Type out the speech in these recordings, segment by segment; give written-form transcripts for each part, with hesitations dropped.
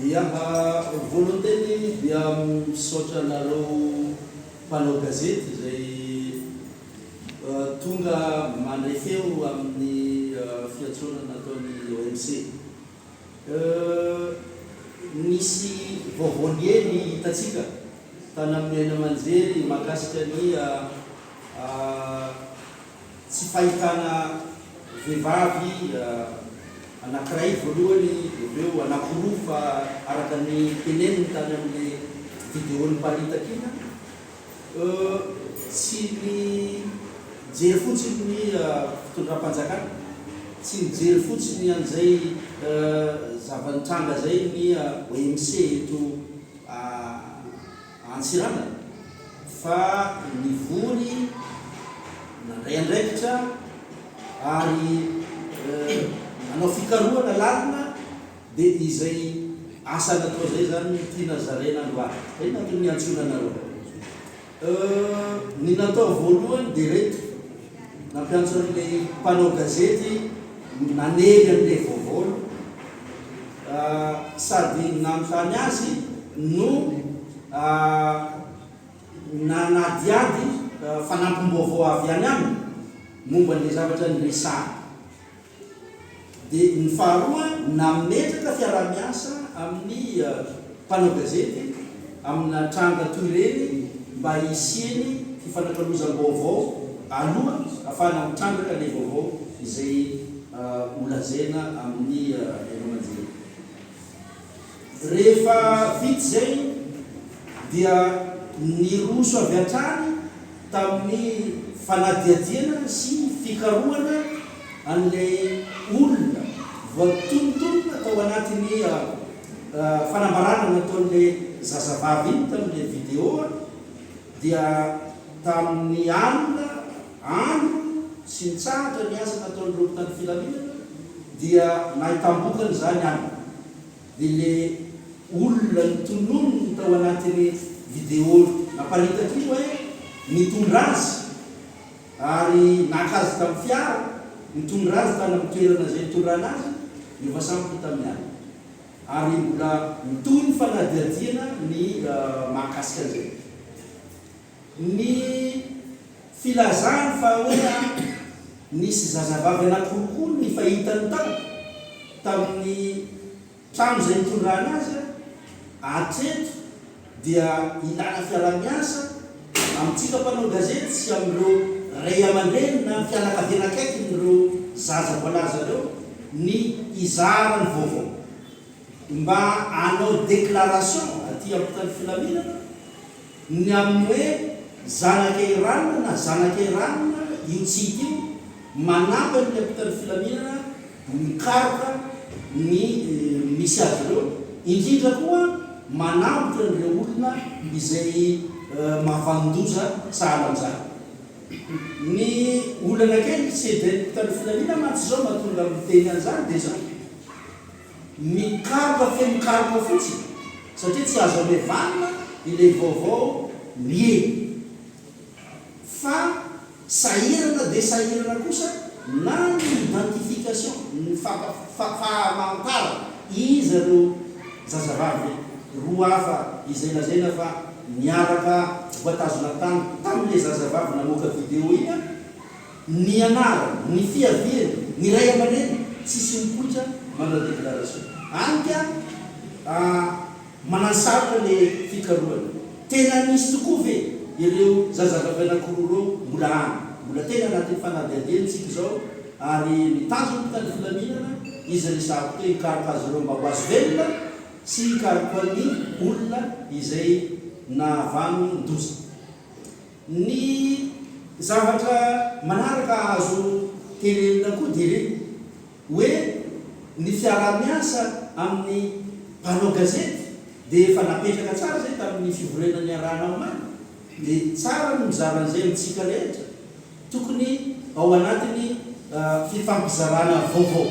Ia voalohany dia misaotra anareo mpanao gazety zay tonga mandray feo amin'ny fiantsonana nataon'ny OMC. Nisy vaovao-lieny hitatsika tany amin'ny Aina Amanjery mahakasika ny tsy fahitana vehivavy anankiray voalohany, ireo anankiroa fa araka ny teneniny tany amin'ny vidéony paritaka iny tsy mijery fotsiny ny fitondram-panjakana, tsy mijery fotsiny an'izay zava-nitranga zay ny OMC eto Antsirana, fa nivory nandray andraikitra ary anao fikarohana lalina dia izay asa natao zay zany tiana zarena androany. Zay natao niantsona anareo. Ny natao voalohany dia reto nampiantso an'ilay mpanao gazety nanely amin'ilay vaovao sady nanontany azy no nanadiady fanampim-baovao avy any aminy momba n'ilay zavatra niresahana. Dia ny faharoa nametraka fiara-miasa amin'ny mpanao gazety amina tranga toy ireny mba hisiany fifanankalozam-baovao aloha ahafahana mitrangaka ilay vaovao izay holazena amin'ny Aina Amanjery. Rehefa vita zay dia niroso avy hatrany tamin'ny fanadiadiana sy fikarohana an'ilay olona voatonotolona tao anatin'ny fanambarana nataon'ilay zazavavy iny tamin'ilay vidéo, dia tamin'ny alina andro sy nitsahatra ny asa nataon'ireo mpitandro filaminana dia nahitambokany zany aminy. Dia le olona nitononony tao anatin'ny vidéo naparitaka io hoe nitondra azy ary nakazy tamin'ny fiara, nitondra azy tany amin'ny toerana zay nitondrana azy, efa samy tamin'ny any. Ary mbola mitohy ny fanadiadiana ny mahakasika an'izay. Ny filazany fa hoe nisy zazavavy anankiroa ny fahitany tao tamin'ny trano zay nitondrana azy hatreto dia ilana fiara-miasa amintsika mpanao gazety sy amin'ireo ray aman-dreny na fianakaviana akaiky n'ireo zaza voalaza reo ny izara ny vaovao mba anao déclaration aty ampitany filaminana ny amin'ny hoe zanakay ranona na zanakay ranona io tsy hita io manampy amin'ny ampitany filaminana mikaroka ny misy azy ireo, indrindra koa manambotra n'ireo olona izay mahavanondoza sahala amin'izany. Ny olana kely tsy dia mpitandro filaminana mantsy zao mahatonga amin'ny teny an'izany dia zany mikaroka fe mikaroka fotsiny satria tsy azo amevanina ilay vaovao mieny, fa sahirana dia sahirana kosa na ny identification ny fahamantara izy ireo zazavavy roa hafa izay lazaina fa niaraka voatazona tany tamin'ilay zazavavy namoaka vidéo iny, ny anara, ny fiaviany, ny ray aman-dreny tsisy mipoitra manao déclaration. Anka manasarotra le fikarohana. Tena nisy tokoa ve ireo zazavavy anankiroa reo mbola any, mbola tena anatin'ny fanadiadiantsika zao, ary mitazona mpitandro filaminana izy resahako toe hikaroka azy ireo mba ho azo velona sy hikaroka ny olona izay nahavanondoza. Ny zavatra manaraka azo tenenina koa dia reny hoe ny fiara-miasa amin'ny mpanao gazety dia efa napetraka tsara zay tamin'ny fivorenany arahana amany, dia tsara no mizaran'izay amintsika rehetra tokony ao anatiny fifampizarana vaovao,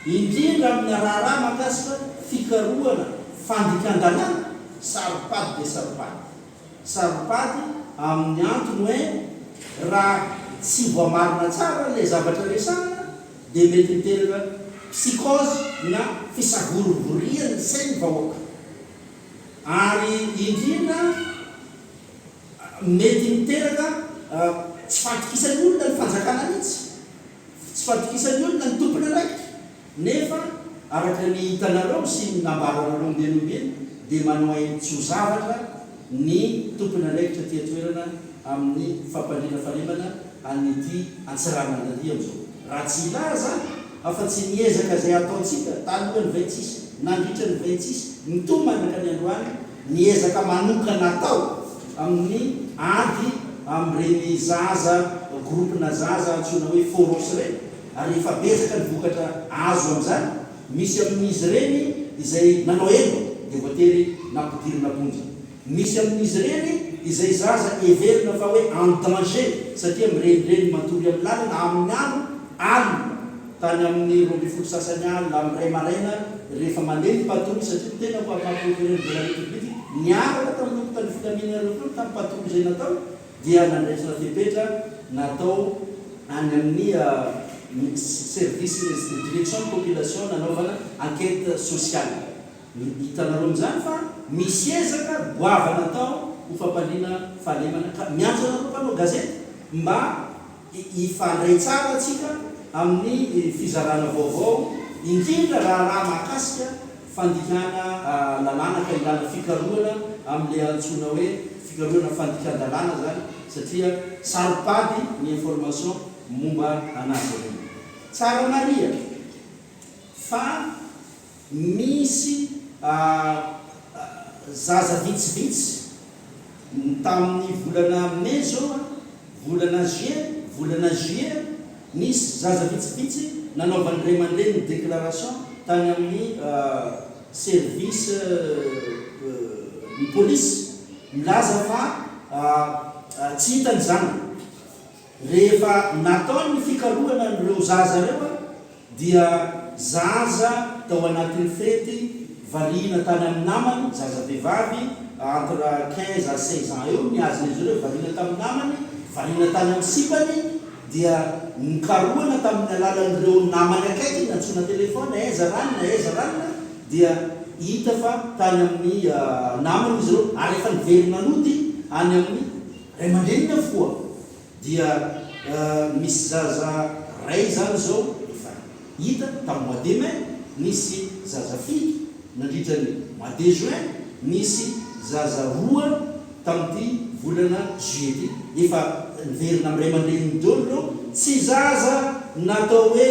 indrindra amin'ny raharaha mahakasika fikarohana fandikan-dalàna, saropady dia saropady. Saropady amin'ny antony hoe raha tsy voamarina tsara ilay zavatra resahana dia mety miteraka psikôzy na fisavorovoriany sainy vahoaka. Ary indrindra mety miteraka tsy fantokisan'ny olona ny fanjakana mihitsy, tsy fantokisan'ny olona ny tompony araiky, nefa araka ny hitanareo sy nambaranareo mbenombeny dia manao tsy ho zavatra ny tompony araikitra tia toerana amin'ny fampandrina fanemana an'ity Antsiranana-Dalia amizao. Raha tsy ilaza afa-tsy miezaka zay ataontsika talohany 26 nandritra ny 26 mitomana ka ny androany miezaka manokana atao amin'ny ady amin'ireny zaza groupena zaza antsoina hoe forosy reny, ary efa betsaka ny vokatra azo amin'izany. Misy amin'izy reny izay nanao elo dia voatery nampidirina ponja, misy amin'izy reny izay zaza everina fa hoe en danger satria mirenireny matory amin'ny lalana amin'ny andro alina tany amin'ny 12 sasany alina amin'ny ray maraina rehefa mandeha ny patrouille, satria tena ko ampaprocureur de la république niaraka tamin'ny tany filaminana tamin'ny patrouille zay natao dia nandraisana fepetra natao any amin'ny service direction de population nanaovana enquête sociale. Hitanareo amin'izany fa misy ezaka goavana atao ho fampandrina fahalemana ka miantso anareo mpanao gazety mba hifandray tsara atsika amin'ny fizarana vaovao, indrindra raha mahakasika fandikana lalàna ka ilana fikarohana amin'le antsoina hoe fikarohana fandikan-dalàna zany, satria saropady ny information momba anazy reny. Tsara maria fa misy zaza vitsivitsy tamin'ny volana mai zao, volana juillet, nisy zaza vitsivitsy nanaovany ray aman-dreny ny déclaration tany amin'ny service ny polisy milaza fa tsy hitany zany. Rehefa natao ny fikarohana n'ireo zaza reo dia zaza tao anatin'ny fety variana tany amin'ny namany, zaza vehivavy entre 15 à 16 ans eo niazon'izy ireo, variana tamin'ny namany, variana tany amin'ny sipany, dia nikarohana tamin'ny alalan'ireo namany akaiky nantsona telefona aiza ranona, dia hita fa tany amin'ny namany izy ireo, ary efa niverina nody any amin'ny ray aman-dreniny avokoa. Dia misy zaza ray zany zao efa hita tamin'ny mois de mai, nisy zaza fito nandritra ny mois de juin, nisy zaza roa tamin'ity volana juillet ty, efa niverina amin'ny ray aman-dreniny daholo reo. Tsy zaza natao hoe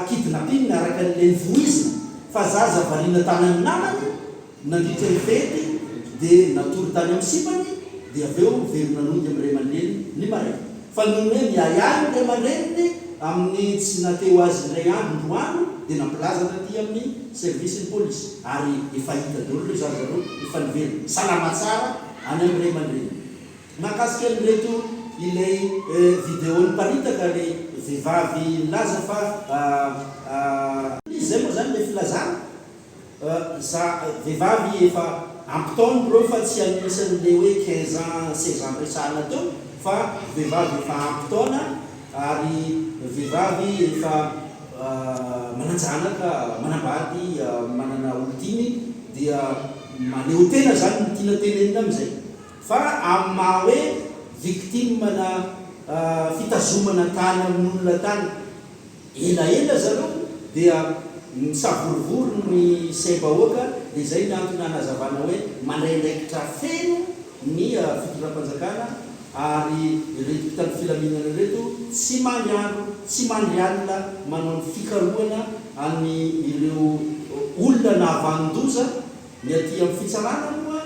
kidnapping araka an'ilay nivoizina, fa zaza variana tany amin'ny namany nandritra ny fety dia natory tany amin'ny sipany, dia avy eo verina nody amin'ny ray aman-dreniny ny maraina. Fa noho hoe miayany ray aman-dreniny amin'ny tsy nateo azy ray andro ndroano dia nampilaza taty amin'ny service ny polisy, ary efa hita daholo reo zaza reo efa niverina salama tsara any amin'ny ray aman-dreniny. Mahakasika an'ireto ilay vidéo niparitaka le vehivavy milaza fa izy zay moa zany le filazana vehivavy efa ampitaony reo fa tsy anisan'le hoe 15 ans 16 ans resahana teo, fa vehivavy efa ampitaona ary vehivavy efa mananjanaka, manambady, manana olotiny, dia maneo tena zany ny tiana tenenina amin'izay. Fa amin'ny maha hoe victime na fitazomana tany amin'olona tany elaela zareo, dia misavorivory ny saim-bahoaka, dia izay ny antony hanazavana hoe mandraindraikitra feno ny fitondram-panjakana, ary ireto mpitandro filaminana reto tsy maniandro, tsy mandry alina manao ny fikarohana any ireo olona nahavanondoza ny aty amin'ny fitsarana moa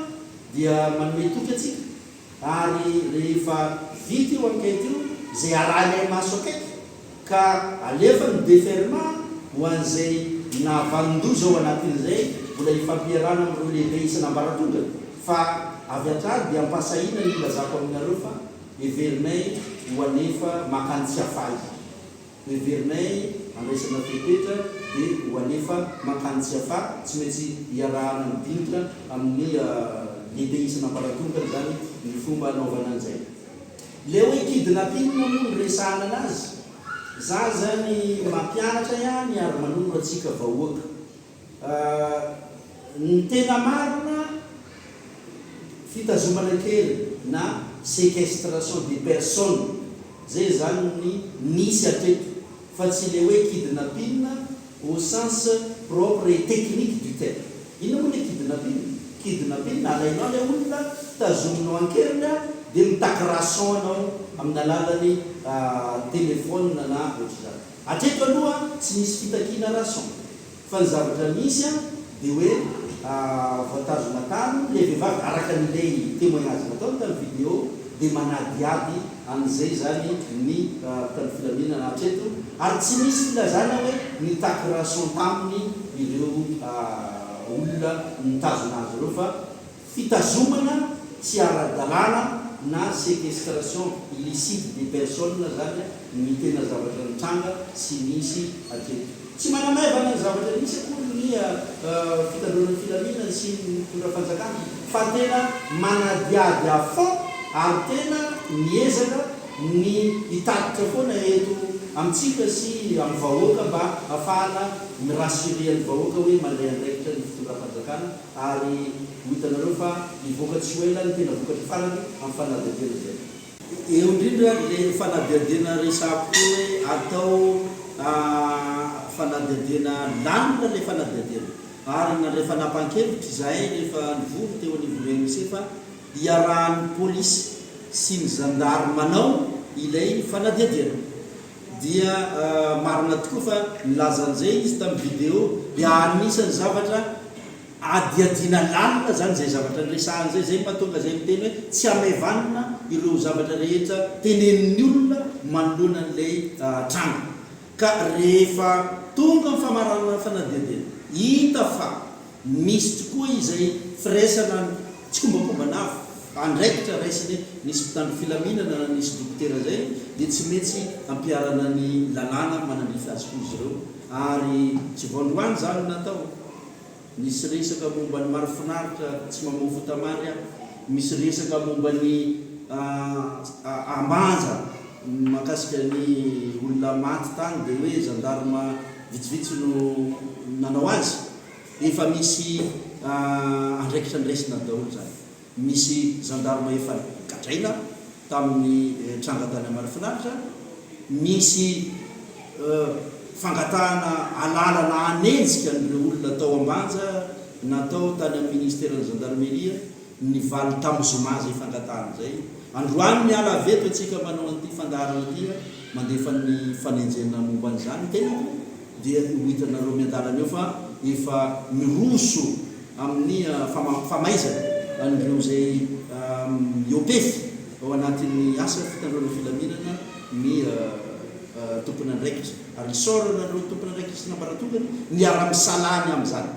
dia manome toky atsika, ary rehefa vita io enquête io zay arahany maso akaiky ka alefa ny déferment ho an'izay nahavanondoza ao anatin'izay mbola ifampiarana amin'ireo lehibe isan'ambaratonga, fa avy atrany dia ampasahina ny lazako aminareo fa everinay ho anefa makany tsy afahy, everinay andraisana fepetra dia ho anefa makany tsy afahy, tsy maintsy iarahana midinitra amin'ny lehibe isan'ambaratonga zany ny fomba anaovana an'izay. Le hoe kidnapping moa no resahana anazy za zany mampianatra ihany ary manoro atsika vahoaka ny tena marina fitazomana kely na séquestration des personnes zay zany ny nisy atreto fa tsy le hoe kidnapping au sens propre et technique du terme. Ino moa le kidnapping alainao le olona tazominao ankerina dia mitaky rançon anao amin'ny alalan'ny téléphone na ohatr'izany. Hatreto aloha tsy nisy fitakiana rançon fa ny zavatra misy dia hoe voatazona tany le vehivavy araka n'ilay témoignage nataony tamin'ny vidéo dia manadiady an'izay zany ny tany filaminana hatreto ary tsy misy filazana hoe mitaky rançon taminy ireo olona mitazona azy ireo fa fitazomana tsy ara-dalàna na séquestration illicite des personnes zany ny tena zavatra nitranga sy nisy atreto. Tsy manamaivana ny zavatra nisy akory ny fitandronan'ny filaminana sy ny tora fanjakana fa tena manadiady à fond ary tena miezaka ny hitatitra foana eto amintsika sy amin'ny vahoaka mba ahafahana mirassuren'ny vahoaka hoe mandray andraikitra ny fitondram-panjakana ary hitanareo fa hivoaka tsy hoela ny tena vokatry farany amin'ny fanadihadiana zay. Eo indrindra le fanadihadiana resako hoe atao fanadihadiana lamina le fanadihadiana ary nandray fanapahan-kevitra izahay rehefa nivory teo anivony misy fa iarahan'ny polisy sy ny gendarme manao ilay fanadihadiana dia marina tokoa fa nilazan'izay izy tamin'ny vidéo dia anisan'ny zavatra adiadiana lalina zany zay zavatra nresahany zay mahatonga zay miteny hoe tsy amevanina ireo zavatra rehetra tenenin'ny olona manoloana an'ilay trano ka rehefa tonga ny famarana fanadihadiana hita fa misy tokoa izay firaisana tsy kombakombana andraikitra raisiny nisy mpitandro filaminana na nisy dokotera zay dia tsy metsy ampiarana ny lalàna manandrify azy koa izy ireo ary tsy voaloany zany natao. Misy resaka momba ny maro finaritra tsy mamofo tamary misy resaka momba ny ambanja makasika ny olona maty tany dia hoe gendarme vitsivitsy no nanao azy efa misy andraikitra ndraisina daholo zany. Misy gendarme efa gadraina tamin'ny tranga tany maro finaritra, misy fangatahana alalana anenjika n'ireo olona tao ambanja natao tany amin'ny ministère-ny gendarmerie nivaly tamin'ny zoma zay fangatahana zay. Androany miala aveto atsika manao an'ity fandaharana ity mandefa ny fanenjena momba an'izany tena dia hitanareo miandalana eo fa efa miroso amin'ny famaizana an'ireo zay iopefy ao anatin'ny asa fitandrona filaminana ny tompony andraikitra ary sorana nareo tompony andraikitra sy nambaratongany miara-misalany amin'izany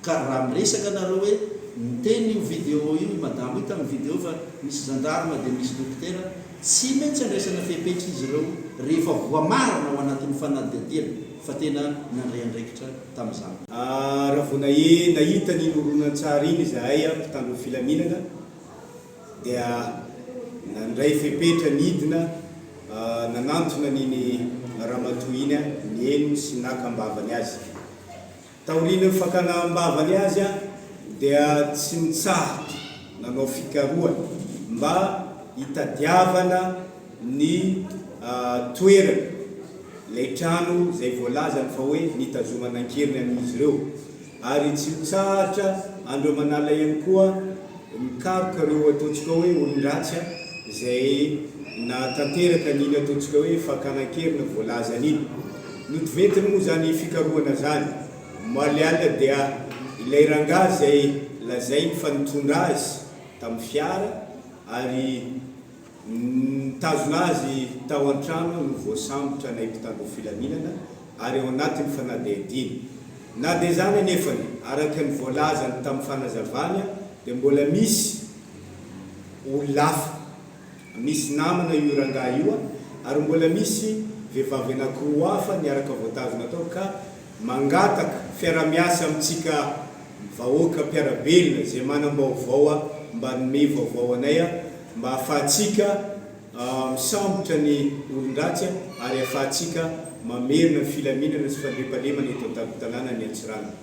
ka raha miresaka nareo hoe miteny io vidéo io madamo io tamin'ny vidéo fa misy gendarme dia misy dokotera tsy maintsy andraisana fepetra izy ireo rehefa voamarina ao anatin'ny fanadihadiana fa tena nandray andraikitra tamin'izany. Raha vao nahita ny horonan-tsara iny izahay mpitandro filaminana dia nandray fepetra nidina nanantona niny ramatoa iny nieno sy nakambavany azy taoriny fakanambavany azy dia tsy nitsaha nanao fikarohana mba hitadiavana ny toerana lay trano zay voalazany fa hoe nitazomana ankeriny amin'izy ireo ary tsy mitsahatra andro manala ihany koa mikaroka reo ataontsika hoe olon-dratsy zay na tanteraka niny ataontsika hoe fakanankerina voalazan'iny notivetiny moa zany fikarohana zany maliala dia ilay rangahy zay lazainy fa nitondra azy tamin'ny fiara ary nitazona azy tao an-trano no voasambotra nay mpitandro filaminana ary ao anatin'ny fanadihadiana na dia zany anefany araka ny voalazany tamin'ny fanazavany dia mbola misy olo-lafa misy namana io rangahy io ary mbola misy vehivavy anankiroa hafa niaraka voatazona tao ka mangataka fiara-miasa amintsika vahoaka mpiarabelona zay manam-baovao mba nome vaovao anay mba ahafahantsika misambotra ny olon-dratsy ary ahafahantsika mamerina ny filaminana sy fandriampahalemana eto an-tampon-tanàna ny Antsirana.